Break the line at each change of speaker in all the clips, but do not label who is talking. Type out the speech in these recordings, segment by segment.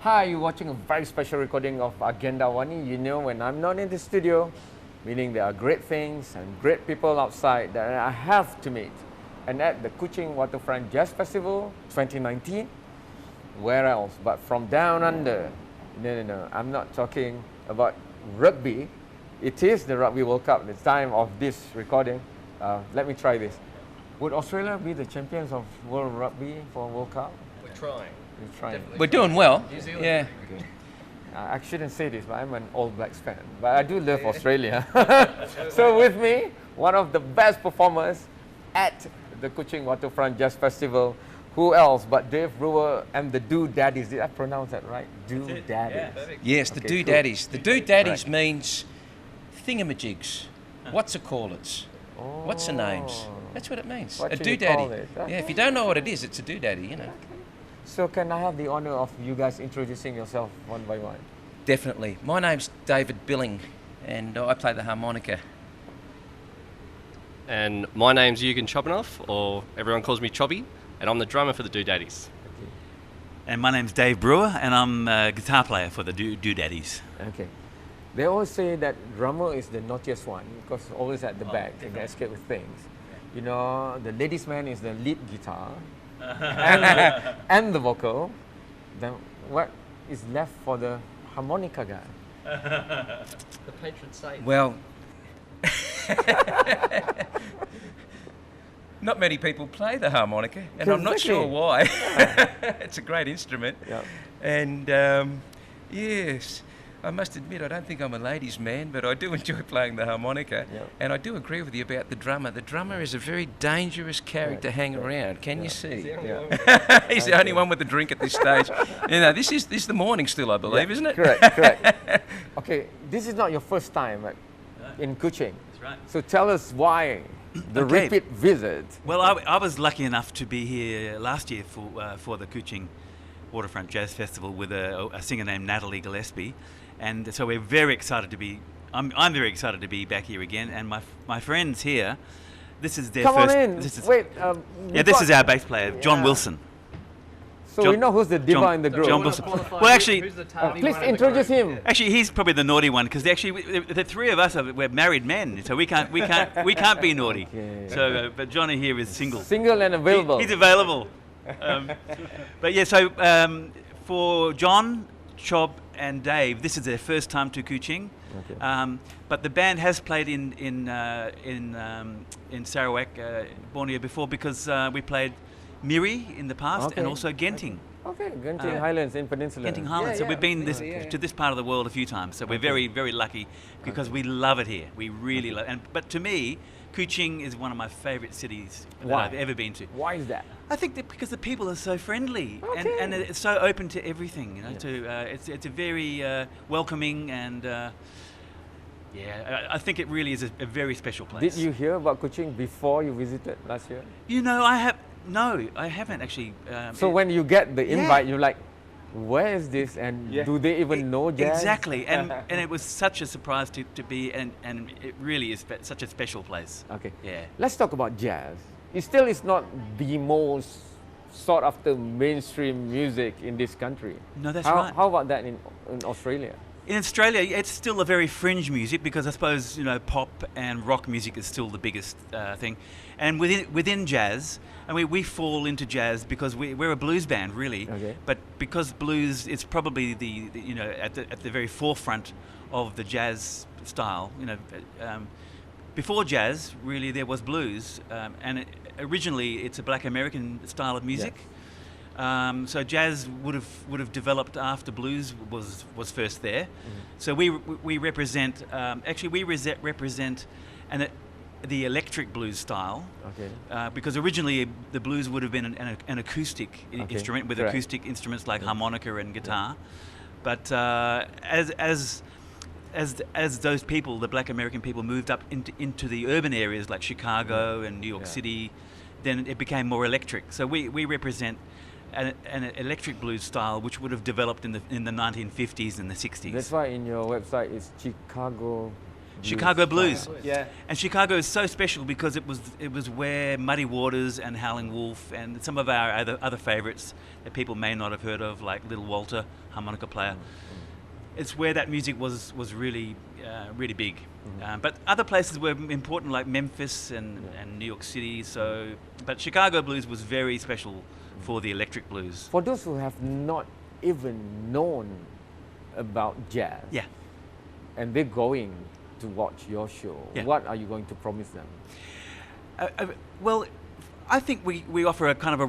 Hi, you're watching a very special recording of Agenda AWANI. You know, when I'm not in the studio, meaning there are great things and great people outside that I have to meet. And at the Kuching Waterfront Jazz Festival 2019, where else but from down under? No, I'm not talking about rugby. It is the Rugby World Cup, the time of this recording. Let me try this. Would Australia be the champions of World Rugby for World Cup?
We're trying.
We're trying.
We're doing well.
New Zealand.
Yeah.
Okay. I shouldn't say this, but I'm an All Blacks fan. But I do love Australia. So with me, one of the best performers at the Kuching Waterfront Jazz Festival. Who else but Dave Brewer and the Doodaddies? Did I pronounce that right? Doodaddies.
Yeah,
Yes, the
Okay,
Doodaddies.
cool.
The Doodaddies
Right.
means thingamajigs. What's it called?
Oh.
What's the names? That's what it means.
What
A
should we call
doodaddy.
it?
Yeah, if you don't know what it is, it's a doodaddy, you know.
So can I have the honor of you guys introducing yourself one by one?
Definitely. My name's David Billing, and I play the harmonica.
And my name's Eugen Chobanoff, or everyone calls me Chobby, and I'm the drummer for the Doodaddies.
And my name's Dave Brewer, and I'm a guitar player for the Doodaddies.
Okay. They always say that drummer is the naughtiest one because always at the back and can escape with things. You know, the ladies' man is the lead guitar and the vocal. Then what is left for the harmonica guy?
The patron saint.
Well, not many people play the harmonica, and I'm not sure why. It's a great instrument.
Yep.
And yes, I must admit, I don't think I'm a ladies' man, but I do enjoy playing the harmonica.
Yep.
And I do agree with you about the drummer. The drummer is a very dangerous character to hang around. Can you see?
Yeah.
He's the only one with a drink at this stage. You know, this is the morning still, I believe, isn't it?
Correct. Okay, this is not your first time in Kuching.
That's right.
So tell us why the
Okay.
repeat visit.
Well, I was lucky enough to be here last year for the Kuching Waterfront Jazz Festival with a singer named Natalie Gillespie, and so we're very excited to be. I'm very excited to be back here again, and my friends here. This is their
Come
first.
on in.
This is,
Wait.
this is our bass player, John
Yeah.
Wilson.
So
John-
we know who's the diva
John-
in the group.
John Wilson. Well, actually,
Please introduce him.
Actually, he's probably the naughty one because the three of us we're married men, so we can't be naughty.
Okay.
So, but Johnny here is single.
Single and available.
He's available. But yeah, so for John, Chob, and Dave, this is their first time to Kuching.
Okay.
But the band has played in Sarawak, Borneo before because we played Miri in the past
Okay.
and also Genting.
Okay, Genting Highlands in Peninsula.
Genting Highlands. So we've been to this part of the world a few times. So we're very, very lucky because we love it here. We really love it. But to me, Kuching is one of my favourite cities that
Why?
I've ever been to.
Why is that?
I think that because the people are so friendly
Okay.
and it's so open to everything. You know, it's a very welcoming and I think it really is a very special place.
Did you hear about Kuching before you visited last year?
You know, I haven't actually.
So when you get the invite, you're like, where is this? And do they even know jazz?
Exactly, and it was such a surprise to be, and it really is such a special place.
Okay.
Yeah.
Let's talk about jazz. It still is not the most sought after mainstream music in this country.
No, that's
how,
right.
How about that in Australia?
In Australia, it's still a very fringe music because I suppose pop and rock music is still the biggest thing, and within jazz, I mean we fall into jazz because we're a blues band really,
Okay.
but because blues is probably the at the very forefront of the jazz style. Before jazz, really there was blues, and originally it's a Black American style of music.
Yes.
So jazz would have developed after blues was first there. So we represent represent the electric blues style.
Okay.
Because originally the blues would have been an acoustic instrument with
correct.
acoustic instruments like harmonica and guitar, but as those people, the Black American people, moved up into the urban areas like Chicago and New York City, then it became more electric. So we represent an electric blues style which would have developed in the 1950s and the 60s.
That's why in your website it's Chicago
Blues.
style.
Yeah.
And Chicago is so special because it was where Muddy Waters and Howlin' Wolf and some of our other favourites that people may not have heard of, like Little Walter, harmonica player. It's where that music was really really big. But other places were important, like Memphis and New York City. So, but Chicago blues was very special for the electric blues.
For those who have not even known about jazz, and they're going to watch your show, what are you going to promise them?
Well, I think we offer a kind of a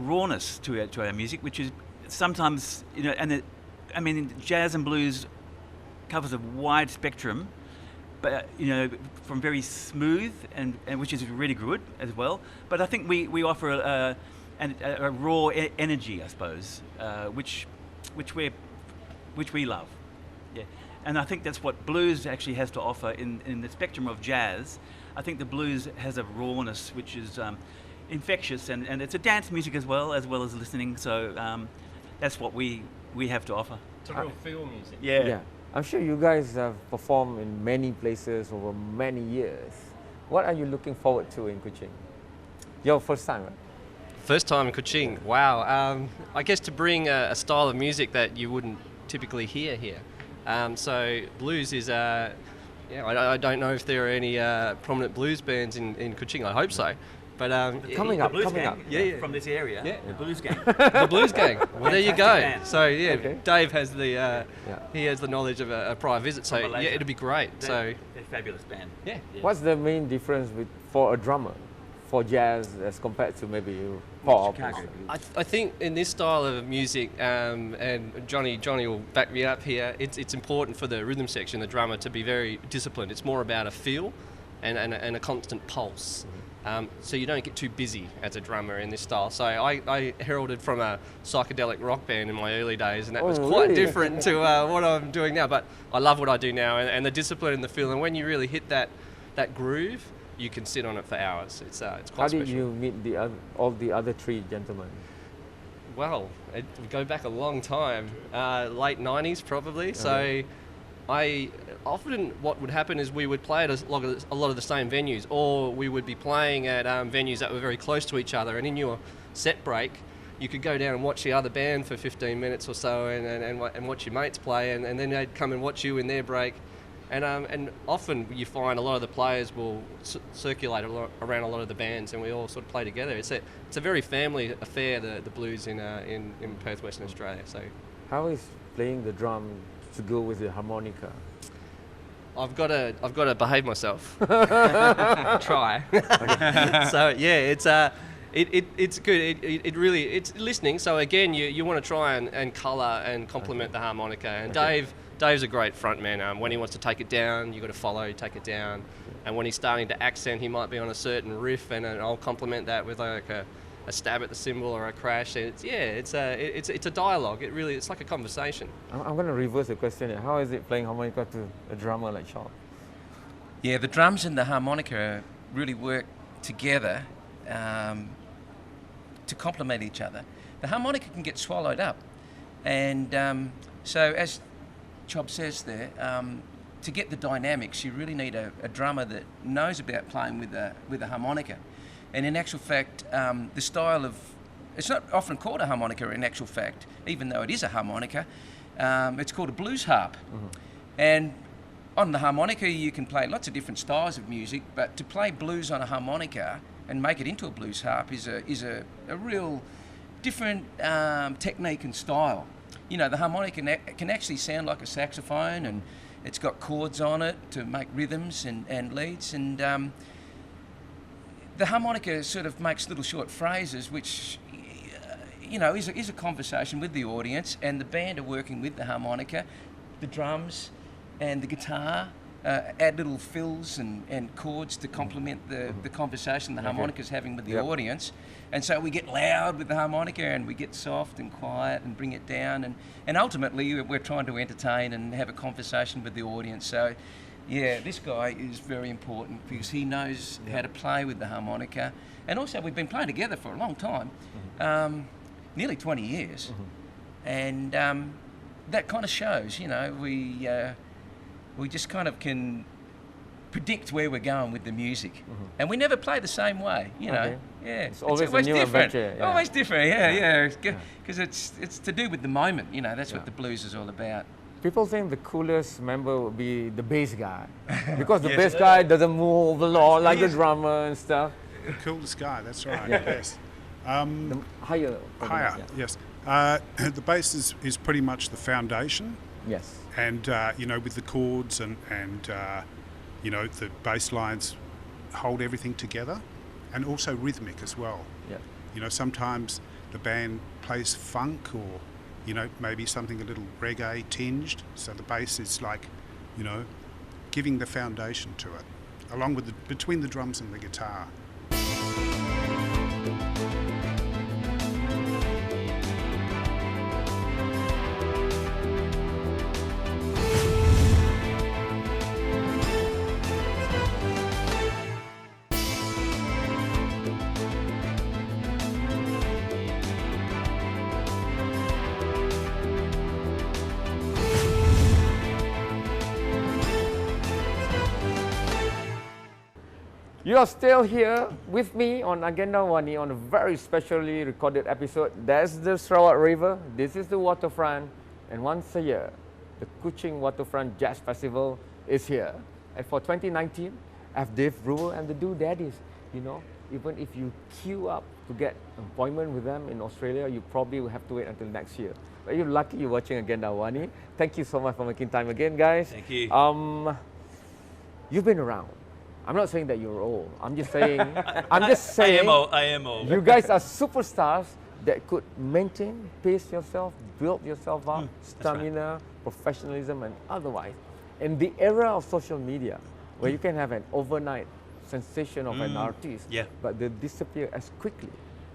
rawness to our music, which is sometimes, you know, I mean, jazz and blues covers a wide spectrum, but you know, from very smooth and which is really good as well. But I think we offer a raw energy, I suppose, which we love. Yeah, and I think that's what blues actually has to offer in the spectrum of jazz. I think the blues has a rawness which is infectious, and it's a dance music as well as listening. So that's what we have to offer.
It's a real feel music.
Yeah. I'm sure you guys have performed in many places over many years. What are you looking forward to in Kuching? Your first time, right?
First time in Kuching, wow. I guess to bring a style of music that you wouldn't typically hear here. So blues is, I don't know if there are any prominent blues bands in Kuching. I hope so. But
coming up.
From this area, the Blues Gang.
The Blues Gang. Well, there you go.
Band.
So okay. Dave has he has the knowledge of a prior visit. So it'll be great.
They're a fabulous band.
Yeah.
What's the main difference for a drummer, for jazz as compared to maybe pop?
Chicago.
I think in this style of music, and Johnny will back me up here. It's important for the rhythm section, the drummer, to be very disciplined. It's more about a feel, and a constant pulse. So you don't get too busy as a drummer in this style. So I heralded from a psychedelic rock band in my early days, and that was quite different to what I'm doing now. But I love what I do now, and the discipline and the feel. And when you really hit that groove, you can sit on it for hours. It's quite special.
How did you meet all the other three gentlemen?
Well, we go back a long time, late 90s probably.
Okay.
So what would happen is we would play at a lot of the same venues, or we would be playing at venues that were very close to each other, and in your set break you could go down and watch the other band for 15 minutes or so and watch your mates play, and then they'd come and watch you in their break, and often you find a lot of the players will circulate around a lot of the bands, and we all sort of play together. It's a very family affair, the blues in Perth, Western Australia. So
how is playing the drum to go with the harmonica?
I've got to behave myself. Try. So yeah, it's good. It really, it's listening. So again, you want to try and colour and complement the harmonica. And Dave's a great frontman. When he wants to take it down, you got to follow, take it down. And when he's starting to accent, he might be on a certain riff, and I'll complement that with like a stab at the cymbal or a crash. And it's a dialogue. It's like a conversation.
I'm going to reverse the question. How is it playing harmonica to a drummer like Sean?
Yeah, the drums and the harmonica really work together to complement each other. The harmonica can get swallowed up, and so as Chob says there, to get the dynamics, you really need a drummer that knows about playing with the harmonica. And in actual fact, the style of, it's not often called a harmonica in actual fact, even though it is a harmonica, it's called a blues harp. And on the harmonica you can play lots of different styles of music, but to play blues on a harmonica and make it into a blues harp is a real different technique and style. You know, the harmonica can actually sound like a saxophone, and it's got chords on it to make rhythms and leads, and the harmonica sort of makes little short phrases which, you know, is a conversation with the audience, and the band are working with the harmonica, the drums and the guitar add little fills and chords to complement the conversation the harmonica's having with the audience. And so we get loud with the harmonica, and we get soft and quiet and bring it down, and ultimately we're trying to entertain and have a conversation with the audience. So yeah, this guy is very important because he knows how to play with the harmonica. And also we've been playing together for a long time, nearly 20 years. And that kind of shows, you know, we just kind of can predict where we're going with the music. And we never play the same way, you know. Yeah,
It's always a new
different.
adventure, yeah.
Always different. Yeah. Because it's to do with the moment. You know, that's what the blues is all about.
People think the coolest member would be the bass guy, because the bass guy doesn't move a lot like the drummer and stuff.
The coolest guy, that's right. Yes.
The higher.
Higher, yes. The bass is pretty much the foundation,
Yes.
and you know, with the chords and you know, the bass lines hold everything together, and also rhythmic as well.
Yeah.
You know, sometimes the band plays funk, or you know, maybe something a little reggae tinged. So the bass is like, you know, giving the foundation to it, along with between the drums and the guitar.
You are still here with me on Agenda Wani on a very specially recorded episode. There's the Sarawak River, this is the waterfront, and once a year, the Kuching Waterfront Jazz Festival is here. And for 2019, I have Dave Brewer and the Doodaddies. You know, even if you queue up to get an appointment with them in Australia, you probably will have to wait until next year. But you're lucky you're watching Agenda Wani. Thank you so much for making time again, guys.
Thank you.
You've been around. I'm not saying that you're old. I'm just saying. I'm just saying.
I am old.
You guys are superstars that could maintain, pace yourself, build yourself up, stamina, professionalism, and otherwise. In the era of social media, where you can have an overnight sensation of an artist, but they disappear as quickly,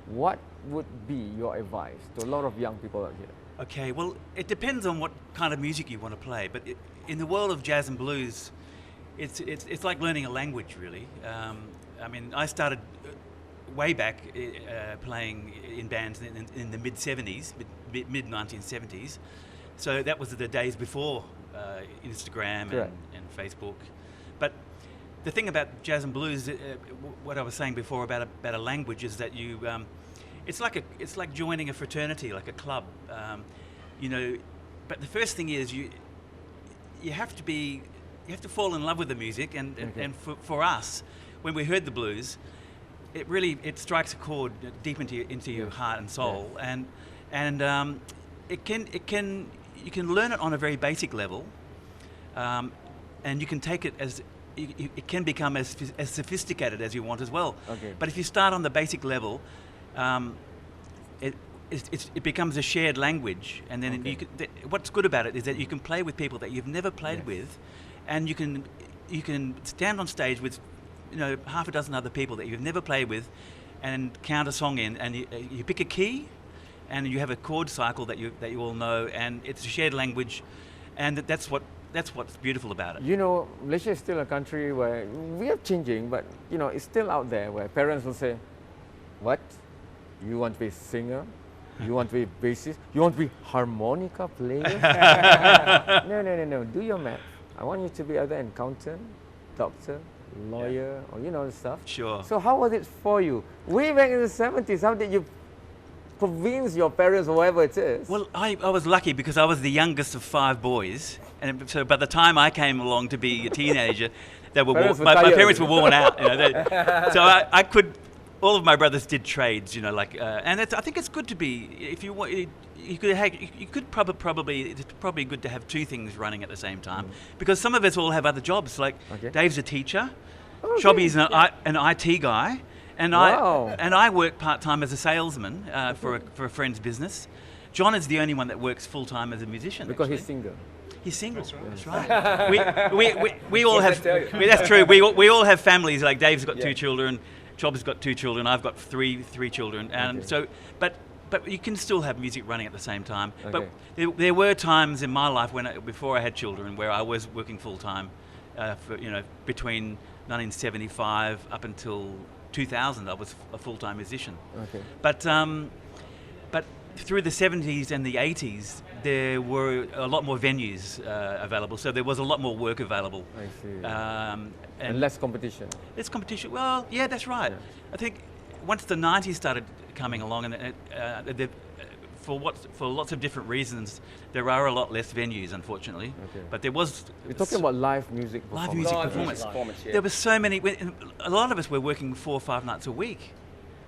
what would be your advice to a lot of young people out here?
Okay, well, it depends on what kind of music you want to play. But in the world of jazz and blues, it's like learning a language, really. I mean, I started way back playing in bands in the mid-70s, mid-1970s. So that was the days before Instagram and Facebook. But the thing about jazz and blues, what I was saying before about a language, is that you, it's like joining a fraternity, like a club, you know. But the first thing is you have to fall in love with the music, and for us, when we heard the blues, it strikes a chord deep into your heart and soul, and you can learn it on a very basic level, and you can take it as it can become as sophisticated as you want as well. But if you start on the basic level, it becomes a shared language, and then what's good about it is that you can play with people that you've never played with, and you can stand on stage with, you know, half a dozen other people that you've never played with, and count a song in, and you pick a key, and you have a chord cycle that you all know, and it's a shared language, and that's what's beautiful about it.
You know, Malaysia is still a country where we are changing, but you know, it's still out there where parents will say, "What? You want to be a singer? You want to be a bassist? You want to be harmonica player?" No. Do your math. I want you to be either an accountant, doctor, lawyer, or you know the stuff.
Sure.
So how was it for you? Way back in the 70s, how did you convince your parents or whoever it is?
Well, I was lucky because I was the youngest of 5 boys, and so by the time I came along to be a teenager, my parents were worn out. You know, so I could. All of my brothers did trades, you know, like, and I think it's good to be. If you want, you could probably it's probably good to have 2 things running at the same time, because some of us all have other jobs. Like Dave's a teacher, Chobby's an IT guy, and I work part time as a salesman for a friend's business. John is the only one that works full time as a musician.
Because he's single.
He's single. That's right. We all have. That's true. We all have families. Like Dave's got 2 children. Chob's got 2 children. I've got three children, and so, but you can still have music running at the same time. But there were times in my life before I had children where I was working full time, between 1975 up until 2000, I was a full time musician. But through the 70s and the 80s, there were a lot more venues available, so there was a lot more work available.
I see. And less competition.
Less competition. Well, yeah, that's right. I think once the 90s started coming along, and for lots of different reasons, there are a lot less venues, unfortunately.
Okay.
But there was...
You're talking about live music performance.
Live music
Live
performance.
performance, yeah.
There were so many... A lot of us were working 4 or 5 nights a week.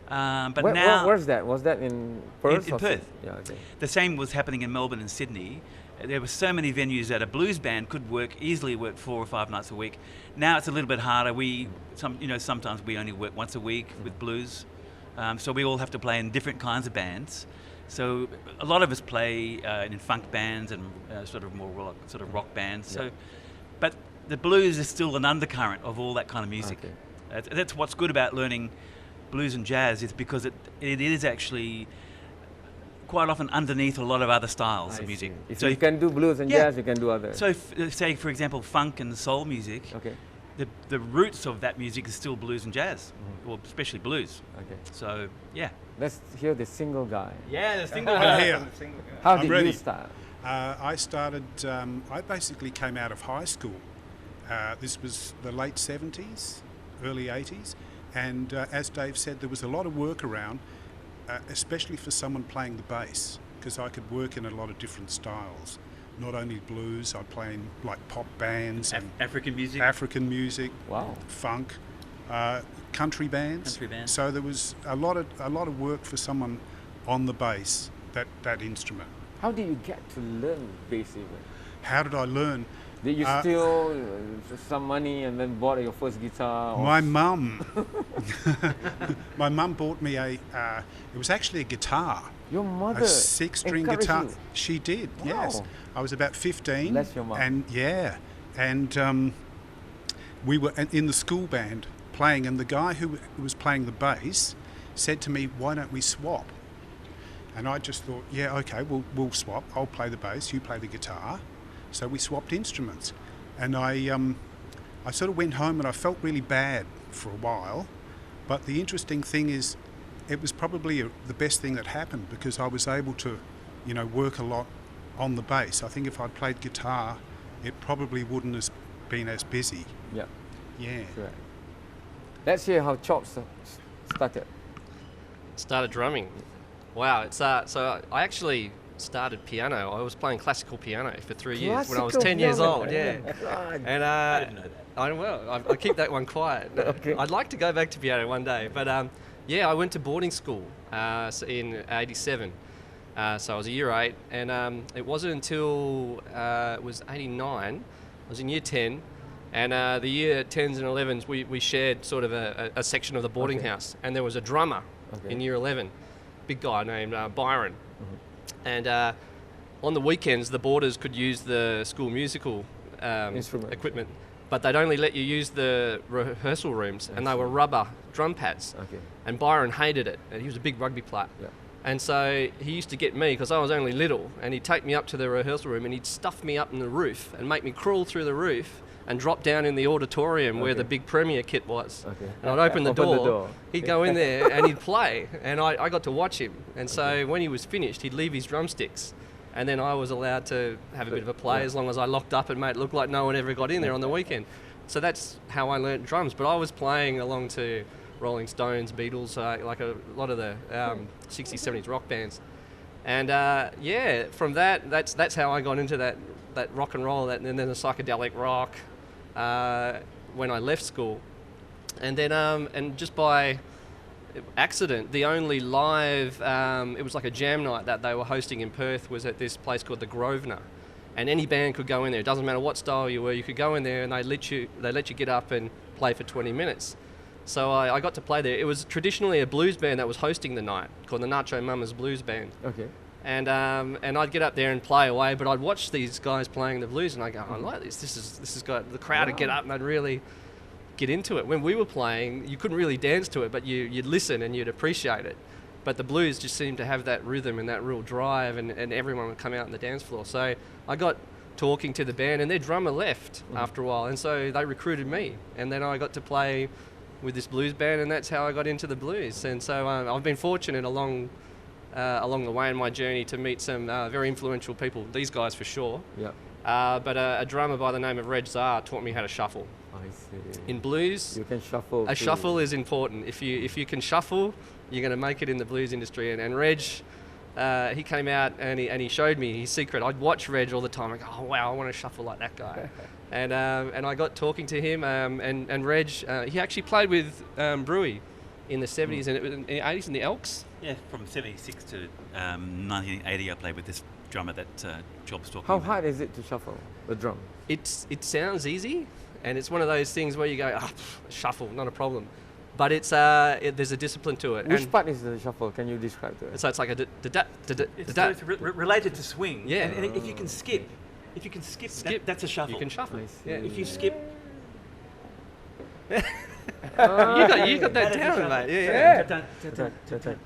But
Where's that? Was that in Perth?
In
or
Perth.
Yeah, okay.
The same was happening in Melbourne and Sydney. There were so many venues that a blues band could easily work 4 or 5 nights a week. Now it's a little bit harder. Sometimes we only work once a week with blues. So we all have to play in different kinds of bands. So a lot of us play in funk bands and sort of more rock bands.
Yeah.
So, but the blues is still an undercurrent of all that kind of music.
Okay.
That's what's good about learning blues and jazz, is because it is actually quite often underneath a lot of other styles of music.
If
So
you can do blues and
yeah.
jazz, you can do others.
So, say for example, funk and soul music.
Okay.
The roots of that music is still blues and jazz, or especially blues.
Okay.
So yeah.
Let's hear the single guy.
Yeah, the single
I'm here.
How
I'm
did
ready.
you start?
I started, I basically came out of high school. This was the late 70s, early 80s. And as Dave said, there was a lot of work around, especially for someone playing the bass, because I could work in a lot of different styles. Not only blues, I play in like pop bands and
African music.
African music,
Wow.
funk, country bands.
Country bands.
So there was a lot of work for someone on the bass, that instrument.
How did you get to learn bass even?
How did I learn?
Did you steal some money and then bought your first guitar?
My mum, my mum bought me it was actually a guitar,
Your mother
a 6-string
encouraged
guitar.
you?
She did, yes.
Wow.
I was about 15.
Bless your mum.
And we were in the school band playing, and the guy who was playing the bass said to me, "Why don't we swap?" And I just thought, yeah, okay, we'll swap. I'll play the bass, you play the guitar. So we swapped instruments. And I sort of went home and I felt really bad for a while. But the interesting thing is, it was probably the best thing that happened, because I was able to, work a lot on the bass. I think if I'd played guitar, it probably wouldn't have been as busy.
Yeah,
Yeah.
correct. Let's hear how Chops started.
Started drumming. Wow, it's so I actually started piano. I was playing classical piano for 3 years when I was
Classical
10 years
piano.
old. Yeah,
Oh my God.
and
I didn't know that.
I keep that one quiet.
Okay.
I'd like to go back to piano one day, but yeah, I went to boarding school in '87. So I was a year 8, and it wasn't until it was '89. I was in year 10, and the year 10s and 11s we shared sort of a section of the boarding
Okay.
house, and there was a drummer
Okay.
in year 11, big guy named Byron.
Mm-hmm.
And on the weekends, the boarders could use the school musical
Instrument.
equipment, but they'd only let you use the rehearsal rooms, and they were rubber drum pads.
Okay.
And Byron hated it, and he was a big rugby player.
Yeah.
And so he used to get me, because I was only little, and he'd take me up to the rehearsal room and he'd stuff me up in the roof and make me crawl through the roof and drop down in the auditorium where
Okay.
the big premiere kit was.
Okay.
And I'd open the
Open the
door,
door.
he'd go in there and he'd play, and I got to watch him. And so when he was finished, he'd leave his drumsticks, and then I was allowed to have a bit of a play,
Yeah.
as long as I locked up and made it look like no one ever got in there on the weekend. So that's how I learnt drums. But I was playing along to Rolling Stones, Beatles, like a lot of the 60s, 70s rock bands. And yeah, from that's how I got into that rock and roll, and then the psychedelic rock when I left school. And then and just by accident, the only live it was like a jam night that they were hosting in Perth was at this place called the Grosvenor, and any band could go in there. It doesn't matter what style you were, you could go in there and they let you get up and play for 20 minutes. So I got to play there. It was traditionally a blues band that was hosting the night, called the Nacho Mamas Blues Band.
Okay.
And I'd get up there and play away, but I'd watch these guys playing the blues, and I go, I like this. This has got the crowd would get up and they'd really get into it. When we were playing, you couldn't really dance to it, but you'd listen and you'd appreciate it. But the blues just seemed to have that rhythm and that real drive, and everyone would come out on the dance floor. So I got talking to the band, and their drummer left after a while, and so they recruited me, and then I got to play with this blues band, and that's how I got into the blues. And so I've been fortunate along the way in my journey to meet some very influential people, these guys for sure.
Yeah.
but a drummer by the name of Reg Czar taught me how to shuffle.
I see.
In blues,
You can shuffle.
a
too.
shuffle is important. If you can shuffle, you're going to make it in the blues industry. And Reg, he came out and he showed me his secret. I'd watch Reg all the time. I go, oh wow, I want to shuffle like that guy. And I got talking to him. And Reg, he actually played with Brewer in the 70s and in the 80s in the Elks.
Yeah, from 76 to 1980, I played with this drummer that Job's talking
How
about.
hard is it to shuffle the drum?
It sounds easy, and it's one of those things where you go, shuffle, not a problem. But it's there's a discipline to it.
Which
and
part is the shuffle? Can you describe to us?
so it's like a
It's related to swing.
Yeah.
And if you can skip, that's a shuffle.
You can shuffle.
I see.
Yeah.
If you skip,
You got that down, mate. Yeah.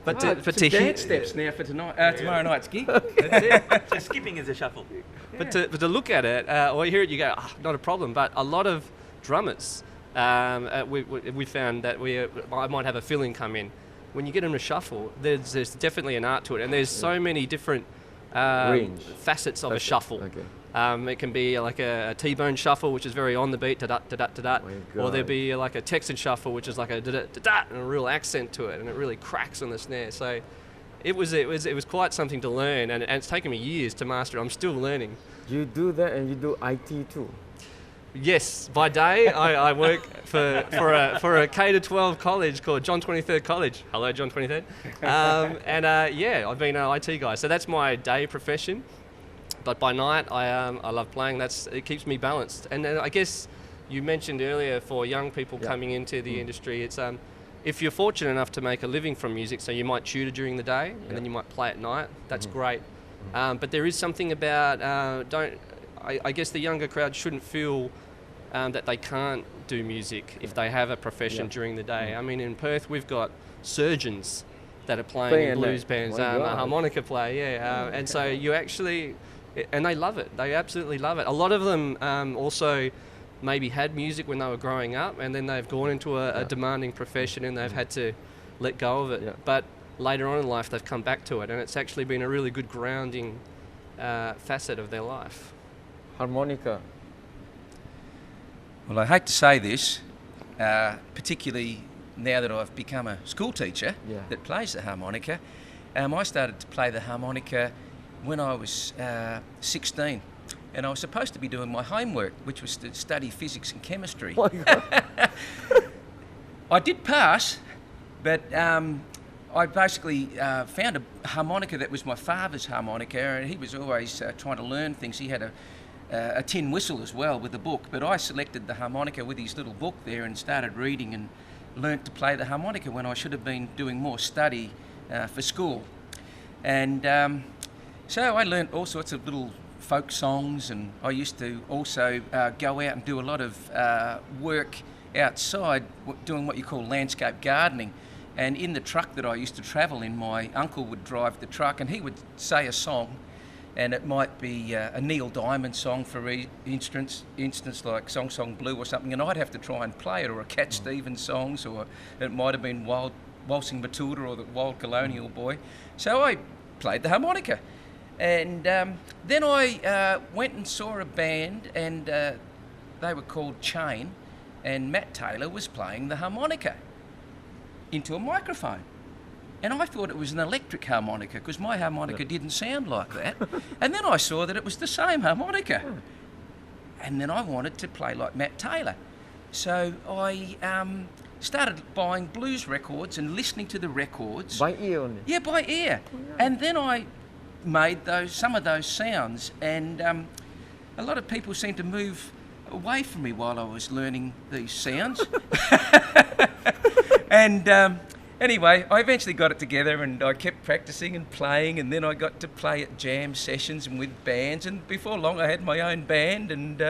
But to hear,
dance steps now for tonight, tomorrow night's gig.
that's it. So skipping is a shuffle.
but to look at it or you hear it, you go, not a problem. But a lot of drummers, we found that I might have a fill-in come in. When you get them to shuffle, there's definitely an art to it, and there's so many different
Range.
facets of a shuffle.
Okay.
It can be like a T-bone shuffle, which is very on the beat, da-da, da-da, da-da.
My
Or there'd
God.
be like a Texan shuffle, which is like a da-da, da-da, and a real accent to it, and it really cracks on the snare. So it was quite something to learn, and it's taken me years to master it. I'm still learning.
You do that and you do IT too.
Yes, by day I work for a K-12 college called John 23rd College. Hello, John 23rd. I've been an IT guy, so that's my day profession. But by night, I love playing. It keeps me balanced. And then I guess you mentioned earlier for young people coming into the industry, it's if you're fortunate enough to make a living from music, so you might tutor during the day and then you might play at night. That's great. But there is something about I guess the younger crowd shouldn't feel that they can't do music if they have a profession during the day. I mean, in Perth, we've got surgeons that are playing in blues bands, a harmonica player, and so you actually, and they love it. They absolutely love it. A lot of them also maybe had music when they were growing up, and then they've gone into a demanding profession and they've had to let go of it.
Yeah.
But later on in life, they've come back to it, and it's actually been a really good grounding facet of their life.
Harmonica.
Well, I hate to say this, particularly now that I've become a school teacher that plays the harmonica. I started to play the harmonica when I was 16, and I was supposed to be doing my homework, which was to study physics and chemistry.
My God.
I did pass, but I basically found a harmonica that was my father's harmonica, and he was always trying to learn things. He had a tin whistle as well with the book, but I selected the harmonica with his little book there and started reading and learnt to play the harmonica when I should have been doing more study for school. And so I learnt all sorts of little folk songs, and I used to also go out and do a lot of work outside doing what you call landscape gardening. And in the truck that I used to travel in, my uncle would drive the truck and he would say a song, and it might be a Neil Diamond song for instance like Song Song Blue or something, and I'd have to try and play it, or a Cat Stevens songs, or it might have been Waltzing Matilda or the Wild Colonial Boy. So I played the harmonica. And then I went and saw a band, and they were called Chain, and Matt Taylor was playing the harmonica into a microphone. And I thought it was an electric harmonica because my harmonica didn't sound like that. And then I saw that it was the same harmonica. And then I wanted to play like Matt Taylor. So I started buying blues records and listening to the records.
By ear only.
Yeah, by ear. And then I made some of those sounds, and a lot of people seemed to move away from me while I was learning these sounds. And anyway, I eventually got it together, and I kept practicing and playing, and then I got to play at jam sessions and with bands, and before long I had my own band, and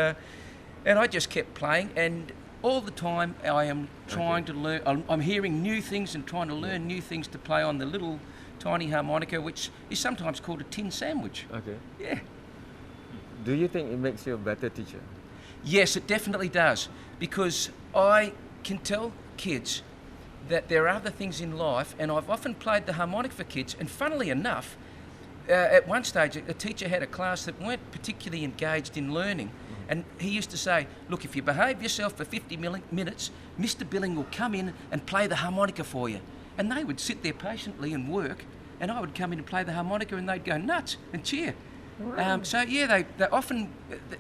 I just kept playing, and all the time I am trying to learn. I'm hearing new things and trying to learn new things to play on the little tiny harmonica, which is sometimes called a tin sandwich.
Okay.
Yeah.
Do you think it makes you a better teacher?
Yes, it definitely does, because I can tell kids that there are other things in life, and I've often played the harmonica for kids, and funnily enough, at one stage, a teacher had a class that weren't particularly engaged in learning. And he used to say, look, if you behave yourself for 50 minutes, Mr. Billing will come in and play the harmonica for you. And they would sit there patiently and work, and I would come in and play the harmonica, and they'd go nuts and cheer. So yeah, they often,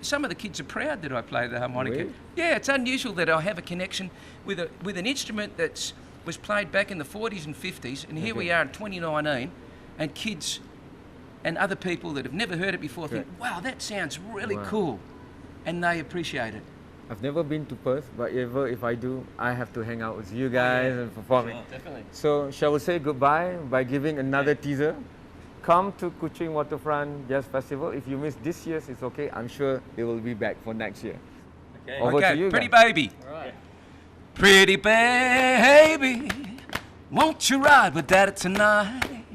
some of the kids are proud that I play the harmonica.
Really?
Yeah, it's unusual that I have a connection with an instrument that was played back in the 40s and 50s, and here we are in 2019, and kids and other people that have never heard it before think, wow, that sounds really cool. And they appreciate it.
I've never been to Perth, but if I do, I have to hang out with you guys and performing.
Sure, definitely.
So shall we say goodbye by giving another teaser? Come to Kuching Waterfront Jazz Festival. If you miss this year's, it's okay. I'm sure it will be back for next year.
Okay.
Over to you
Pretty
guys.
Baby.
All right.
Pretty baby, won't you ride with Daddy tonight?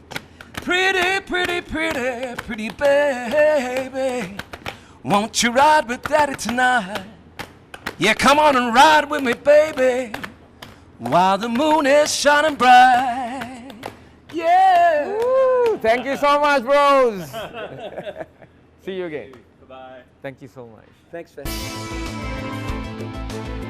Pretty, pretty, pretty, pretty baby, won't you ride with Daddy tonight? Yeah, come on and ride with me, baby, while the moon is shining bright. Yeah.
Woo! Thank you so much, bros. See you again.
Bye-bye.
Thank you so much.
Thanks for having me.